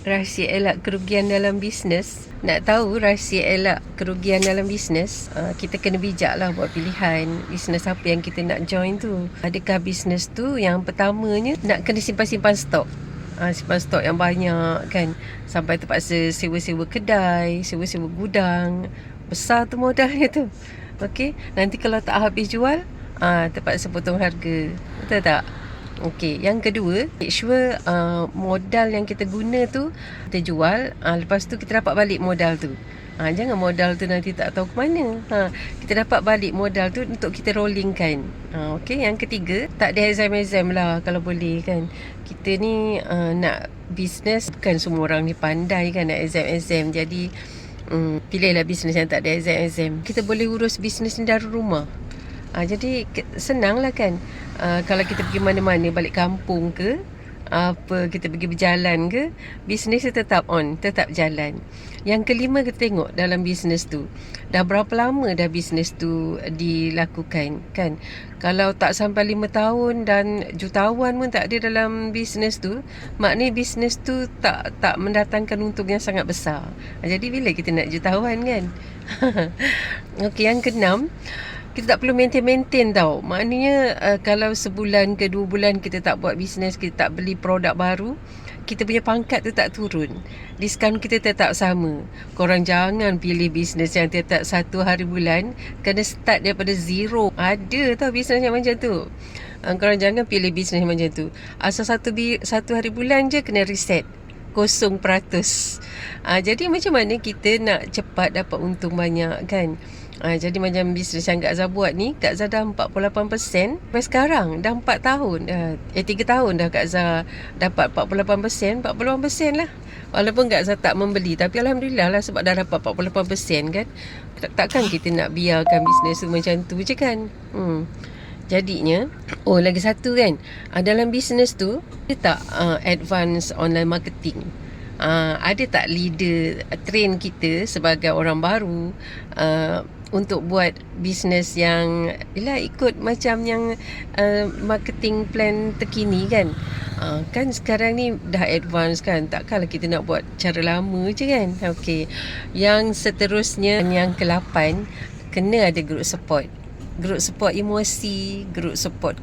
Rahsia elak kerugian dalam bisnes. Nak tahu rahsia elak kerugian dalam bisnes, kita kena bijak lah buat pilihan bisnes apa yang kita nak join tu. Adakah bisnes tu yang pertamanya nak kena simpan-simpan stok, simpan stok yang banyak kan, sampai terpaksa sewa-sewa kedai, sewa-sewa gudang. Besar tu modalnya tu. Okey, nanti kalau tak habis jual, terpaksa potong harga. Betul tak? Okey, yang kedua, make sure modal yang kita guna tu kita jual, lepas tu kita dapat balik modal tu. Jangan modal tu nanti tak tahu ke mana. Kita dapat balik modal tu untuk kita rollingkan. Okey, yang ketiga, tak ada exam lah kalau boleh kan. Kita ni nak bisnes, bukan semua orang ni pandai kan nak exam. Jadi pilihlah bisnes yang tak ada exam. Kita boleh urus bisnes ni dari rumah. Jadi senang lah kan. Kalau kita pergi mana-mana, balik kampung ke kita pergi berjalan ke, bisnes tetap on, tetap jalan. Yang kelima, kita tengok dalam bisnes tu dah berapa lama dah bisnes tu dilakukan kan. Kalau tak sampai 5 tahun dan jutawan pun tak ada dalam bisnes tu, maknanya bisnes tu tak mendatangkan untung yang sangat besar. Jadi bila kita nak jutawan kan. Okey, yang keenam, kita tak perlu maintain tau. Maknanya kalau sebulan ke 2 bulan kita tak buat bisnes, kita tak beli produk baru, kita punya pangkat tu tak turun, diskaun kita tetap sama. Korang jangan pilih bisnes yang tetap 1 hari bulan, kena start daripada zero. Ada tau bisnes yang macam tu. Korang jangan pilih bisnes macam tu. Asal satu hari bulan je kena reset 0%. Jadi macam mana kita nak cepat dapat untung banyak kan? Jadi macam bisnes yang Kak Zah buat ni, Kak Zah dah 48%. Sampai sekarang dah 4 tahun 3 tahun dah Kak Zah dapat 48%. 48% lah. Walaupun Kak Zah tak membeli, tapi Alhamdulillah lah sebab dah dapat 48% kan. Takkan kita nak biarkan bisnes tu macam tu je kan. Jadinya, lagi satu kan, dalam bisnes tu dia tak advance online marketing. Ada tak leader train kita sebagai orang baru untuk buat bisnes yang ikut macam yang marketing plan terkini kan. Kan sekarang ni dah advance kan, takkanlah kita nak buat cara lama je kan. Okey, yang seterusnya, yang ke-8, kena ada group support. Group support emosi, group support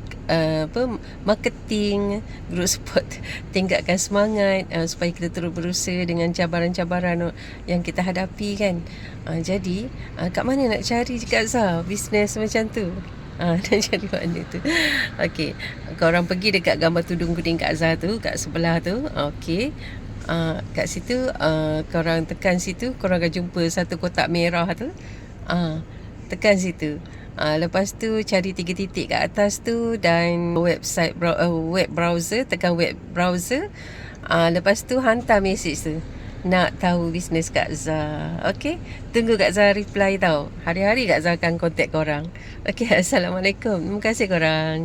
marketing, group support tingkatkan semangat supaya kita terus berusaha dengan cabaran-cabaran yang kita hadapi kan. Jadi kat mana nak cari Kak Zah bisnes macam tu? Nak cari mana tu? Okey, korang pergi dekat gambar tudung kuning Kak Zah tu, kat sebelah tu. Okey, kat situ korang tekan situ, korang akan jumpa satu kotak merah tu. Tekan situ. Lepas tu cari 3 titik kat atas tu dan website web browser, tekan web browser. Lepas tu hantar mesej tu, nak tahu bisnes Kak Zah. Okey, tunggu Kak Zah reply tau. Hari-hari Kak Zah akan contact korang. Okey, Assalamualaikum. Terima kasih korang.